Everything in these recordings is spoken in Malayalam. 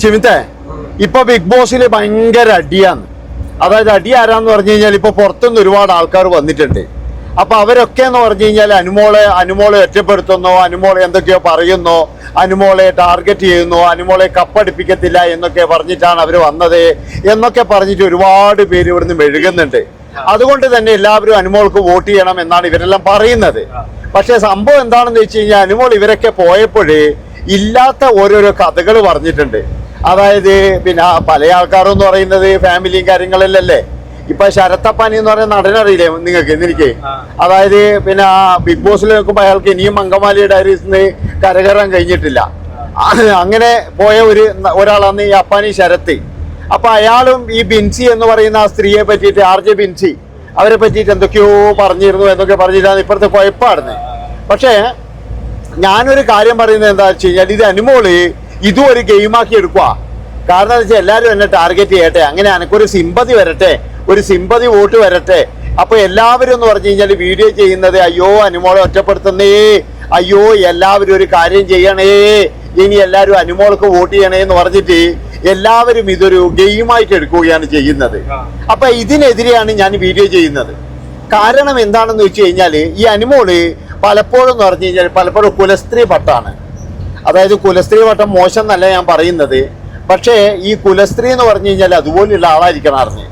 ഷിമിത്തെ ഇപ്പൊ ബിഗ് ബോസിൽ ഭയങ്കര അടിയാണ്. അതായത് അടി ആരാന്ന് പറഞ്ഞു കഴിഞ്ഞാൽ ഇപ്പൊ പുറത്തുനിന്ന് ഒരുപാട് ആൾക്കാർ വന്നിട്ടുണ്ട്. അപ്പൊ അവരൊക്കെ എന്ന് പറഞ്ഞു കഴിഞ്ഞാൽ അനുമോളെ ഒറ്റപ്പെടുത്തുന്നോ, അനുമോളെ എന്തൊക്കെയോ പറയുന്നോ, അനുമോളെ ടാർഗറ്റ് ചെയ്യുന്നു, അനുമോളെ കപ്പടിപ്പിക്കത്തില്ല എന്നൊക്കെ പറഞ്ഞിട്ടാണ് അവർ വന്നത് എന്നൊക്കെ പറഞ്ഞിട്ട് ഒരുപാട് പേര് ഇവിടുന്ന് മെഴുകുന്നുണ്ട്. അതുകൊണ്ട് തന്നെ എല്ലാവരും അനുമോൾക്ക് വോട്ട് ചെയ്യണം എന്നാണ് ഇവരെല്ലാം പറയുന്നത്. പക്ഷെ സംഭവം എന്താണെന്ന് വെച്ച് കഴിഞ്ഞാൽ അനുമോൾ ഇവരൊക്കെ പോയപ്പോഴേ ഇല്ലാത്ത ഓരോരോ കഥകൾ പറഞ്ഞിട്ടുണ്ട്. അതായത് പിന്നെ പല ആൾക്കാരും എന്ന് പറയുന്നത് ഫാമിലിയും കാര്യങ്ങളല്ലേ. ഇപ്പൊ ശരത്തപ്പാനി എന്ന് പറയുന്ന നടനറിയില്ലേ നിങ്ങൾക്ക്? എനിക്ക് അതായത് പിന്നെ ബിഗ് ബോസിൽ നോക്കുമ്പോൾ അയാൾക്ക് ഇനിയും അങ്കമാലി ഡയറീസിന് കരകയറാൻ കഴിഞ്ഞിട്ടില്ല. അങ്ങനെ പോയ ഒരാളാണ് ഈ അപ്പാനി ശരത്ത്. അപ്പൊ അയാളും ഈ ബിൻസി എന്ന് പറയുന്ന ആ സ്ത്രീയെ പറ്റിയിട്ട്, RJ ബിൻസി, അവരെ പറ്റിയിട്ട് എന്തൊക്കെയോ പറഞ്ഞിരുന്നു. എന്തൊക്കെ പറഞ്ഞിട്ടാണ് ഇപ്പോഴത്തെ കുഴപ്പമായിരുന്നു. പക്ഷേ ഞാനൊരു കാര്യം പറയുന്നത് എന്താ വെച്ച് കഴിഞ്ഞാൽ, ഇത് അനുമോള് ഇതും ഒരു ഗെയിമാക്കി എടുക്കുക. കാരണം എന്താ വെച്ചാൽ എല്ലാവരും എന്നെ ടാർഗറ്റ് ചെയ്യട്ടെ, അങ്ങനെ എനിക്കൊരു സിമ്പതി വരട്ടെ, ഒരു സിമ്പതി വോട്ട് വരട്ടെ. അപ്പൊ എല്ലാവരും എന്ന് പറഞ്ഞു കഴിഞ്ഞാൽ വീഡിയോ ചെയ്യുന്നത് അയ്യോ അനുമോളെ ഒറ്റപ്പെടുത്തുന്നേ, അയ്യോ എല്ലാവരും ഒരു കാര്യം ചെയ്യണേ, ഇനി എല്ലാവരും അനുമോൾക്ക് വോട്ട് ചെയ്യണേ എന്ന് പറഞ്ഞിട്ട് എല്ലാവരും ഇതൊരു ഗെയിമായിട്ട് എടുക്കുകയാണ് ചെയ്യുന്നത്. അപ്പൊ ഇതിനെതിരെയാണ് ഞാൻ വീഡിയോ ചെയ്യുന്നത്. കാരണം എന്താണെന്ന് വെച്ച് കഴിഞ്ഞാല് ഈ അനുമോള് പലപ്പോഴും എന്ന് പറഞ്ഞു കഴിഞ്ഞാൽ പലപ്പോഴും കുലസ്ത്രീ പട്ടാണ്. അതായത് കുലസ്ത്രീ പട്ടം മോശം എന്നല്ല ഞാൻ പറയുന്നത്. പക്ഷേ ഈ കുലസ്ത്രീ എന്ന് പറഞ്ഞു കഴിഞ്ഞാൽ അതുപോലെയുള്ള ആളായിരിക്കണം അറിഞ്ഞ്.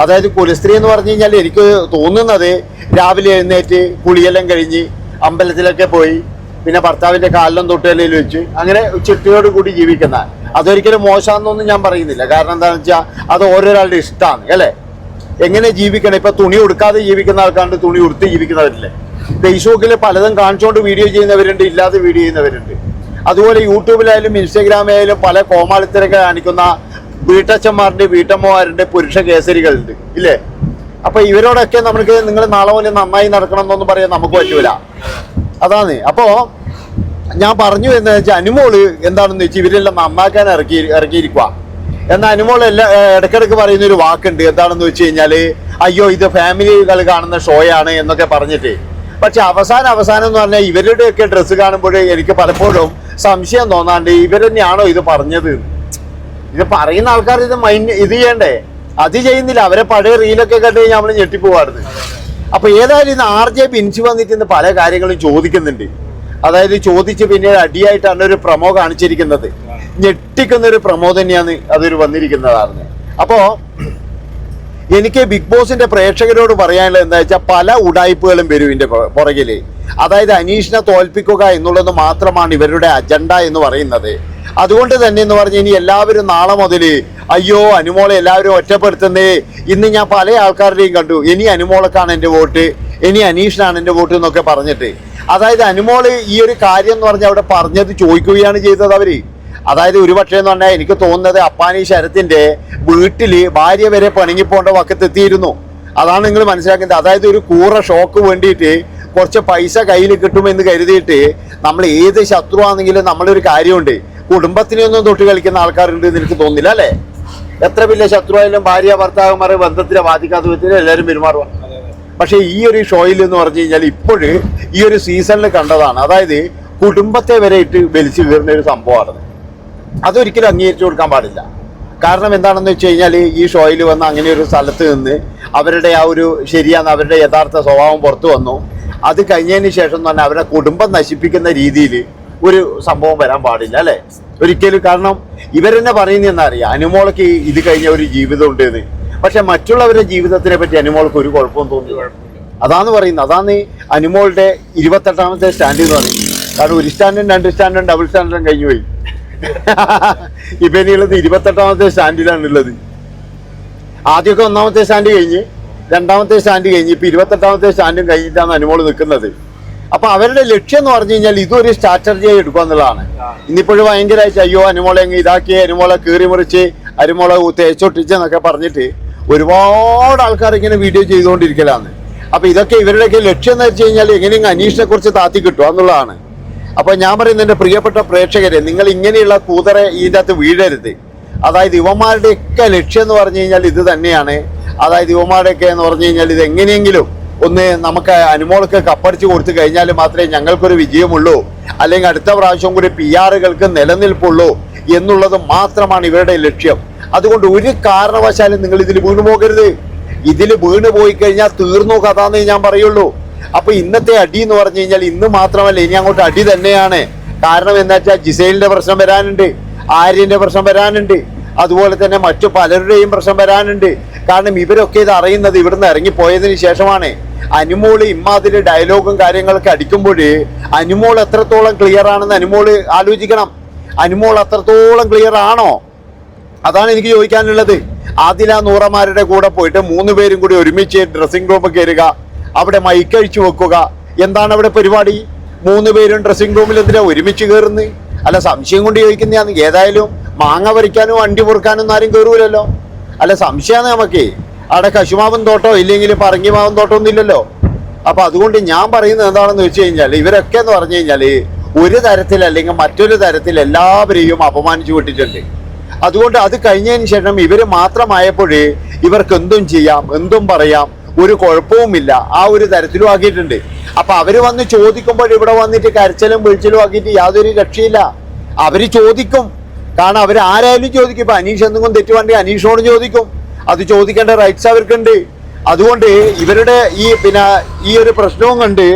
അതായത് കുലസ്ത്രീ എന്ന് പറഞ്ഞു കഴിഞ്ഞാൽ എനിക്ക് തോന്നുന്നത് രാവിലെ എഴുന്നേറ്റ് കുളിയെല്ലാം കഴിഞ്ഞ് അമ്പലത്തിലൊക്കെ പോയി പിന്നെ ഭർത്താവിന്റെ കാലിലും തൊട്ടലയിൽ വെച്ച് അങ്ങനെ ചിട്ടയോട് കൂടി ജീവിക്കുന്ന, അതൊരിക്കലും മോശമാണെന്നൊന്നും ഞാൻ പറയുന്നില്ല. കാരണം എന്താണെന്ന് വെച്ചാൽ അത് ഓരോരാളുടെ ഇഷ്ടമാണ് അല്ലേ. എങ്ങനെ ജീവിക്കണം, ഇപ്പൊ തുണി ഉടുക്കാതെ ജീവിക്കുന്ന ആൾക്കാരുണ്ട്, തുണി ഉടുത്ത് ജീവിക്കുന്നവരില്ലേ. ഫേസ്ബുക്കിൽ പലതും കാണിച്ചുകൊണ്ട് വീഡിയോ ചെയ്യുന്നവരുണ്ട്, ഇല്ലാതെ വീഡിയോ ചെയ്യുന്നവരുണ്ട്. അതുപോലെ യൂട്യൂബിലായാലും ഇൻസ്റ്റാഗ്രാമിലായാലും പല കോമാളിത്തരൊക്കെ കാണിക്കുന്ന വീട്ടച്ഛന്മാരുടെ വീട്ടമ്മമാരുടെ പുരുഷ കേസരികളുണ്ട് ഇല്ലേ. അപ്പൊ ഇവരോടൊക്കെ നമുക്ക് നിങ്ങൾ നാളെ പോലെ നന്നായി നടക്കണം എന്നൊന്നും പറയാൻ നമുക്ക് പറ്റൂല. അതാണ്. അപ്പോ ഞാൻ പറഞ്ഞു എന്താ വെച്ചാൽ അനുമോള് എന്താണെന്ന് വെച്ചാൽ ഇവരെല്ലാം നന്നാക്കാൻ ഇറക്കിയിരിക്കുക. എന്നാൽ അനുമോൾ ഇടയ്ക്കിടയ്ക്ക് പറയുന്ന ഒരു വാക്കുണ്ട്. എന്താണെന്ന് വെച്ച് കഴിഞ്ഞാല് അയ്യോ ഇത് ഫാമിലികൾ കാണുന്ന ഷോയാണ് എന്നൊക്കെ പറഞ്ഞിട്ട്. പക്ഷെ അവസാനം എന്ന് പറഞ്ഞാൽ ഇവരുടെയൊക്കെ ഡ്രസ്സ് കാണുമ്പോൾ എനിക്ക് പലപ്പോഴും സംശയം തോന്നാണ്ട് ഇവർ തന്നെയാണോ ഇത് പറഞ്ഞത്. ഇത് പറയുന്ന ആൾക്കാർ ഇത് ചെയ്യണ്ടേ, അത് ചെയ്യുന്നില്ല. അവരെ പഴയ റീലൊക്കെ കണ്ടു കഴിഞ്ഞാൽ നമ്മൾ ഞെട്ടിപ്പോവാറുണ്ട്. അപ്പൊ ഏതായാലും ഇന്ന് RJ ബിൻസി വന്നിട്ട് ഇന്ന് പല കാര്യങ്ങളും ചോദിക്കുന്നുണ്ട്. അതായത് ചോദിച്ച് പിന്നീട് അടിയായിട്ടാണ് ഒരു പ്രമോ കാണിച്ചിരിക്കുന്നത്. ഞെട്ടിക്കുന്ന ഒരു പ്രമോ തന്നെയാണ് അതൊരു വന്നിരിക്കുന്നതാണ്. അപ്പോ എനിക്ക് ബിഗ് ബോസിന്റെ പ്രേക്ഷകരോട് പറയാനുള്ളത് എന്താ വെച്ചാൽ പല ഉടായ്പകളും വരും ഇതിന്റെ പുറകില്. അതായത് അനീഷിനെ തോൽപ്പിക്കുക എന്നുള്ളത് മാത്രമാണ് ഇവരുടെ അജണ്ട എന്ന് പറയുന്നത്. അതുകൊണ്ട് തന്നെ എന്ന് പറഞ്ഞ് ഇനി എല്ലാവരും നാളെ മുതല് അയ്യോ അനുമോളെ എല്ലാവരും ഒറ്റപ്പെടുത്തുന്നേ. ഇന്ന് ഞാൻ പല ആൾക്കാരുടെയും കണ്ടു, ഇനി അനുമോളക്കാണ് എൻ്റെ വോട്ട്, ഇനി അനീഷിനാണ് എൻ്റെ വോട്ട് എന്നൊക്കെ പറഞ്ഞിട്ട്. അതായത് അനുമോള് ഈ ഒരു കാര്യം എന്ന് പറഞ്ഞാൽ അവിടെ പറഞ്ഞത് ചോദിക്കുകയാണ് ചെയ്തത് അവര്. അതായത് ഒരു പക്ഷേ എന്ന് പറഞ്ഞാൽ എനിക്ക് തോന്നുന്നത് അപ്പാനി ശരത്തിന്റെ വീട്ടില് ഭാര്യ വരെ പണിങ്ങിപ്പോണ്ട വക്കത്തെത്തിയിരുന്നു. അതാണ് നിങ്ങൾ മനസ്സിലാക്കുന്നത്. അതായത് ഒരു കൂറ ഷോക്ക് വേണ്ടിയിട്ട് കുറച്ച് പൈസ കയ്യിൽ കിട്ടുമെന്ന് കരുതിയിട്ട് നമ്മൾ ഏത് ശത്രുവാണെങ്കിലും നമ്മളൊരു കാര്യമുണ്ട്, കുടുംബത്തിനെയൊന്നും തൊട്ട് കളിക്കുന്ന ആൾക്കാരുണ്ട് എന്ന് എനിക്ക് തോന്നുന്നില്ല അല്ലേ. എത്ര വലിയ ശത്രുവായാലും ഭാര്യ ഭർത്താക്കന്മാരെ ബന്ധത്തിലെ ബാധിക്കാത്ത വിധത്തിൽ എല്ലാവരും പെരുമാറുക. പക്ഷെ ഈ ഒരു ഷോയിൽ എന്ന് പറഞ്ഞു കഴിഞ്ഞാൽ ഇപ്പോഴ് ഈ ഒരു സീസണിൽ കണ്ടതാണ്. അതായത് കുടുംബത്തെ വരെ ഇട്ട് വലിച്ചു കയറുന്ന ഒരു സംഭവമാണ്. അതൊരിക്കലും അംഗീകരിച്ചു കൊടുക്കാൻ പാടില്ല. കാരണം എന്താണെന്ന് വെച്ച് കഴിഞ്ഞാൽ ഈ ഷോയിൽ വന്ന് അങ്ങനെ ഒരു സ്ഥലത്ത് നിന്ന് അവരുടെ ആ ഒരു ശരിയാണ് അവരുടെ യഥാർത്ഥ സ്വഭാവം പുറത്തു വന്നു. അത് കഴിഞ്ഞതിന് ശേഷം എന്ന് പറഞ്ഞാൽ അവരുടെ കുടുംബം നശിപ്പിക്കുന്ന രീതിയിൽ ഒരു സംഭവം വരാൻ പാടില്ല അല്ലേ, ഒരിക്കലും. കാരണം ഇവരെന്നെ പറയുന്നതെന്നാ അറിയാം അനുമോൾക്ക് ഇത് കഴിഞ്ഞ ഒരു ജീവിതം ഉണ്ട് എന്ന്. പക്ഷെ മറ്റുള്ളവരുടെ ജീവിതത്തിനെ പറ്റി അനുമോൾക്ക് ഒരു കുഴപ്പവും തോന്നുന്നു. അതാണ് പറയുന്നത്. അതാണ് അനുമോളുടെ 28ാമത്തെ സ്റ്റാൻഡ് എന്ന് പറയുന്നത്. കാരണം ഒരു സ്റ്റാൻഡും 2 സ്റ്റാൻഡും ഡബിൾ സ്റ്റാൻഡും കഴിഞ്ഞു പോയി. ഇപ്പൊ ഇനിയുള്ളത് 28ാമത്തെ സ്റ്റാൻഡിലാണുള്ളത്. ആദ്യമൊക്കെ 1ാമത്തെ സ്റ്റാൻഡ് കഴിഞ്ഞ് 2ാമത്തെ സ്റ്റാൻഡ് കഴിഞ്ഞ് ഇപ്പൊ 28ാമത്തെ സ്റ്റാൻഡും കഴിഞ്ഞിട്ടാണ് അനുമോള് നിൽക്കുന്നത്. അപ്പൊ അവരുടെ ലക്ഷ്യം എന്ന് പറഞ്ഞു കഴിഞ്ഞാൽ ഇതൊരു സ്ട്രാറ്റജിയായി എടുക്കുക എന്നുള്ളതാണ്. ഇന്നിപ്പോഴും ഭയങ്കരമായിട്ട് അയ്യോ അനുമോളെ അങ്ങ് ഇതാക്കി, അനുമോളെ കീറി മുറിച്ച്, അനുമോളെ തേച്ചൊട്ടിച്ചെന്നൊക്കെ പറഞ്ഞിട്ട് ഒരുപാട് ആൾക്കാർ ഇങ്ങനെ വീഡിയോ ചെയ്തുകൊണ്ടിരിക്കലാണ്. അപ്പൊ ഇതൊക്കെ ഇവരുടെയൊക്കെ ലക്ഷ്യം എന്ന് വെച്ച് കഴിഞ്ഞാൽ എങ്ങനെയെങ്കിലും അനീഷിനെ കുറിച്ച് താത്തി കിട്ടുക എന്നുള്ളതാണ്. അപ്പൊ ഞാൻ പറയുന്നത് എൻ്റെ പ്രിയപ്പെട്ട പ്രേക്ഷകരെ, നിങ്ങൾ ഇങ്ങനെയുള്ള കൂതറ ഇതിൻ്റെ അകത്ത് വീഴരുത്. അതായത് യുവമാരുടെയൊക്കെ ലക്ഷ്യം എന്ന് പറഞ്ഞു കഴിഞ്ഞാൽ ഇത് തന്നെയാണ്. അതായത് യുവമാരുടെയൊക്കെ എന്ന് പറഞ്ഞു കഴിഞ്ഞാൽ ഇത് എങ്ങനെയെങ്കിലും ഒന്ന് നമുക്ക് അനുമോൾക്ക് കപ്പടിച്ച് കൊടുത്തു കഴിഞ്ഞാൽ മാത്രമേ ഞങ്ങൾക്കൊരു വിജയമുള്ളൂ, അല്ലെങ്കിൽ അടുത്ത പ്രാവശ്യം കൂടി PR-കൾക്ക് നിലനിൽപ്പുള്ളൂ എന്നുള്ളത് മാത്രമാണ് ഇവരുടെ ലക്ഷ്യം. അതുകൊണ്ട് ഒരു കാരണവശാലും നിങ്ങൾ ഇതിൽ വീണു പോകരുത്. ഇതിൽ വീണു പോയി കഴിഞ്ഞാൽ തീർന്നു കഥ എന്നേ ഞാൻ പറയുള്ളൂ. അപ്പൊ ഇന്നത്തെ അടി എന്ന് പറഞ്ഞു കഴിഞ്ഞാൽ ഇന്ന് മാത്രമല്ല, ഇനി അങ്ങോട്ട് അടി തന്നെയാണ്. കാരണം എന്താ വെച്ചാൽ ജിസൈലിന്റെ പ്രശ്നം വരാനുണ്ട്, ആര്യന്റെ പ്രശ്നം വരാനുണ്ട്, അതുപോലെ തന്നെ മറ്റു പലരുടെയും പ്രശ്നം വരാനുണ്ട്. കാരണം ഇവരൊക്കെ ഇത് അറിയുന്നത് ഇവിടുന്ന് ഇറങ്ങിപ്പോയതിന് ശേഷമാണ്. അനുമോള് ഇമ്മാതിരി ഡയലോഗും കാര്യങ്ങളൊക്കെ അടിക്കുമ്പോൾ അനുമോൾ എത്രത്തോളം ക്ലിയർ ആണെന്ന് അനുമോള് ആലോചിക്കണം. അനുമോൾ അത്രത്തോളം ക്ലിയർ ആണോ? അതാണ് എനിക്ക് ചോദിക്കാനുള്ളത്. ആദില നൂറമാരുടെ കൂടെ പോയിട്ട് 3 പേരും കൂടി ഒരുമിച്ച് ഡ്രസ്സിംഗ് റൂമിൽ കയറുക, അവിടെ മൈക്കഴിച്ചു വെക്കുക. എന്താണ് അവിടെ പരിപാടി? 3 പേരും ഡ്രസ്സിംഗ് റൂമിൽ എന്തിനാ ഒരുമിച്ച് കയറുന്നത്? അല്ല, സംശയം കൊണ്ട് ചോദിക്കുന്നതാണ്. ഏതായാലും മാങ്ങ പറിക്കാനും വണ്ടി പൊറുക്കാനും ആരും കയറൂലല്ലോ. അല്ല, സംശയമാണ് നമുക്ക്. അവിടെ കശുമാവൻ തോട്ടോ ഇല്ലെങ്കിൽ പറങ്കിമാവൻ തോട്ടോ ഒന്നും ഇല്ലല്ലോ. അപ്പൊ അതുകൊണ്ട് ഞാൻ പറയുന്നത് എന്താണെന്ന് വെച്ച് കഴിഞ്ഞാൽ ഇവരൊക്കെ എന്ന് പറഞ്ഞു കഴിഞ്ഞാൽ ഒരു തരത്തിൽ അല്ലെങ്കിൽ മറ്റൊരു തരത്തിൽ എല്ലാവരെയും അപമാനിച്ചു വിട്ടിട്ടുണ്ട്. അതുകൊണ്ട് അത് കഴിഞ്ഞതിന് ശേഷം ഇവര് മാത്രമായപ്പോഴേ ഇവർക്ക് എന്തും ചെയ്യാം, എന്തും പറയാം, ഒരു കുഴപ്പവുമില്ല, ആ ഒരു തരത്തിലും ആക്കിയിട്ടുണ്ട്. അപ്പൊ അവര് വന്ന് ചോദിക്കുമ്പോൾ ഇവിടെ വന്നിട്ട് കരച്ചിലും വീഴ്ചലും ആക്കിയിട്ട് യാതൊരു രക്ഷയില്ല. അവര് ചോദിക്കും, കാരണം അവർ ആരായാലും ചോദിക്കും. ഇപ്പൊ അനീഷ് എന്തെങ്കിലും തെറ്റുവാണെങ്കിൽ അനീഷിനോട് ചോദിക്കും. അത് ചോദിക്കേണ്ട റൈറ്റ്സ് അവർക്കുണ്ട്. അതുകൊണ്ട് ഇവരുടെ ഈ ഒരു പ്രശ്നവും കണ്ട്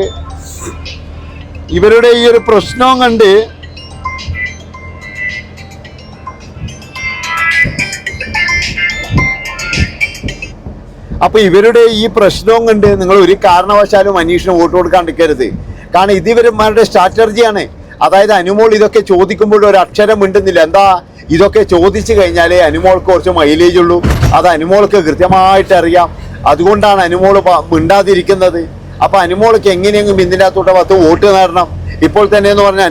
അപ്പൊ ഇവരുടെ ഈ പ്രശ്നവും കണ്ട് നിങ്ങൾ ഒരു കാരണവശാലും അനീഷിന് വോട്ട് കൊടുക്കാണ്ടിരിക്കരുത്. കാരണം ഇത് ഇവന്മാരുടെ സ്ട്രാറ്റജിയാണ്. അതായത് അനുമോൾ ഇതൊക്കെ ചോദിക്കുമ്പോൾ ഒരു അക്ഷരം മിണ്ടുന്നില്ല. എന്താ, ഇതൊക്കെ ചോദിച്ചു കഴിഞ്ഞാലേ അനുമോൾക്ക് കുറച്ച് മൈലേജ് ഉള്ളൂ. അത് അനുമോൾക്ക് കൃത്യമായിട്ട് അറിയാം. അതുകൊണ്ടാണ് അനുമോൾ മിണ്ടാതിരിക്കുന്നത്. അപ്പൊ അനുമോൾക്ക് എങ്ങനെയെങ്കിലും ഇതിൻ്റെ അകത്തോട്ട് 10 വോട്ട് നേടണം. ഇപ്പോൾ തന്നെ എന്ന് പറഞ്ഞാൽ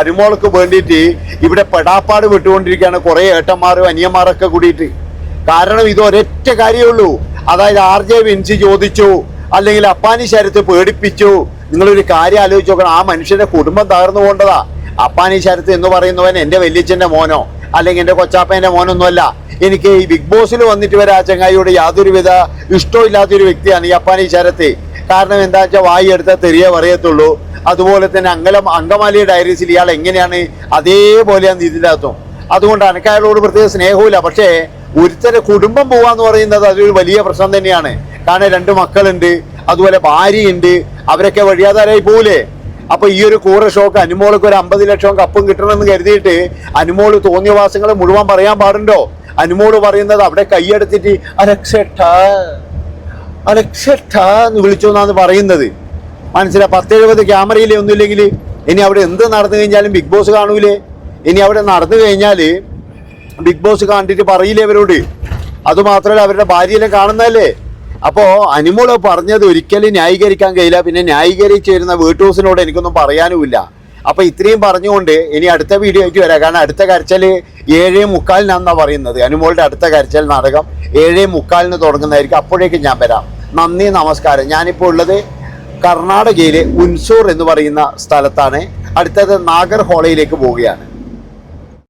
അനുമോൾക്ക് വേണ്ടിയിട്ട് ഇവിടെ പെടാപ്പാട് വിട്ടുകൊണ്ടിരിക്കുകയാണ് കുറേ ഏട്ടന്മാരും അനിയന്മാരൊക്കെ കൂടിയിട്ട്. കാരണം ഇത് ഒരൊറ്റ കാര്യമേ ഉള്ളൂ. അതായത് RJ വിൻസി ചോദിച്ചു, അല്ലെങ്കിൽ അപ്പാനി ശരത്ത് പേടിപ്പിച്ചു. നിങ്ങളൊരു കാര്യം ആലോചിച്ച് നോക്കണം, ആ മനുഷ്യന്റെ കുടുംബം തകർന്നു പോകേണ്ടതാ. അപ്പാനി ശരത്ത് എന്ന് പറയുന്നവൻ എൻ്റെ വല്യച്ഛൻ്റെ മോനോ അല്ലെങ്കിൽ എൻ്റെ കൊച്ചാപ്പേൻ്റെ മോനൊന്നുമല്ല. എനിക്ക് ഈ ബിഗ് ബോസിൽ വന്നിട്ട് വരെ ആ ചങ്ങായിയോട് യാതൊരുവിധ ഇഷ്ടമില്ലാത്തൊരു വ്യക്തിയാണ് ഈ അപ്പാനി ശരത്ത്. കാരണം എന്താ വെച്ചാൽ വായി എടുത്താൽ തെറിയേ പറയത്തുള്ളൂ. അതുപോലെ തന്നെ അങ്കമാലി ഡയറീസിൽ ഇയാൾ എങ്ങനെയാണ് അതേപോലെയാണ് ഇതിൻ്റെ അകത്തും. അതുകൊണ്ട് എനിക്ക് അയാളോട് പ്രത്യേക സ്നേഹമില്ല. പക്ഷേ ഒരുത്തരെ കുടുംബം പോവാന്ന് പറയുന്നത് അതൊരു വലിയ പ്രശ്നം തന്നെയാണ്. കാരണം 2 മക്കളുണ്ട്, അതുപോലെ ഭാര്യയുണ്ട്, അവരൊക്കെ വഴിയാധാരായി പോകൂലേ. അപ്പൊ ഈ ഒരു കൂറ ഷോക്ക് അനുമോൾക്ക് ഒരു 50 ലക്ഷം കപ്പും കിട്ടണമെന്ന് കരുതിയിട്ട് അനുമോള് തോന്നിയ വാസങ്ങൾ മുഴുവൻ പറയാൻ പാടുണ്ടോ? അനുമോള് പറയുന്നത് അവിടെ കൈയെടുത്തിട്ട് അലക്സെട്ടാ എന്ന് വിളിച്ചു എന്നാണ് പറയുന്നത്. മനസ്സിലാ, 10-70 ക്യാമറയിലേ ഒന്നുമില്ലെങ്കിൽ ഇനി അവിടെ എന്ത് നടന്നു കഴിഞ്ഞാലും ബിഗ് ബോസ് കാണൂലേ. ഇനി അവിടെ നടന്നു കഴിഞ്ഞാൽ ബിഗ് ബോസ് കണ്ടിട്ട് പറയില്ലേ അവരോട്. അതുമാത്രമല്ല അവരുടെ ഭാര്യയെല്ലാം കാണുന്നതല്ലേ. അപ്പോൾ അനുമോള് പറഞ്ഞത് ഒരിക്കലും ന്യായീകരിക്കാൻ കഴിയില്ല. പിന്നെ ന്യായീകരിച്ച് വരുന്ന വീട്ടൂസിനോട് എനിക്കൊന്നും പറയാനുമില്ല. അപ്പോൾ ഇത്രയും പറഞ്ഞുകൊണ്ട് ഇനി അടുത്ത വീഡിയോ ആയിട്ട് വരാം. കാരണം അടുത്ത കരച്ചൽ 7:45 പറയുന്നത്. അനുമോളുടെ അടുത്ത കരച്ചൽ നാടകം 7:45 തുടങ്ങുന്നതായിരിക്കും. അപ്പോഴേക്കും ഞാൻ വരാം. നന്ദി, നമസ്കാരം. ഞാനിപ്പോൾ ഉള്ളത് കർണാടകയിലെ ഉൻസൂർ എന്ന് പറയുന്ന സ്ഥലത്താണ്. അടുത്തത് നാഗർഹോളയിലേക്ക് പോവുകയാണ്.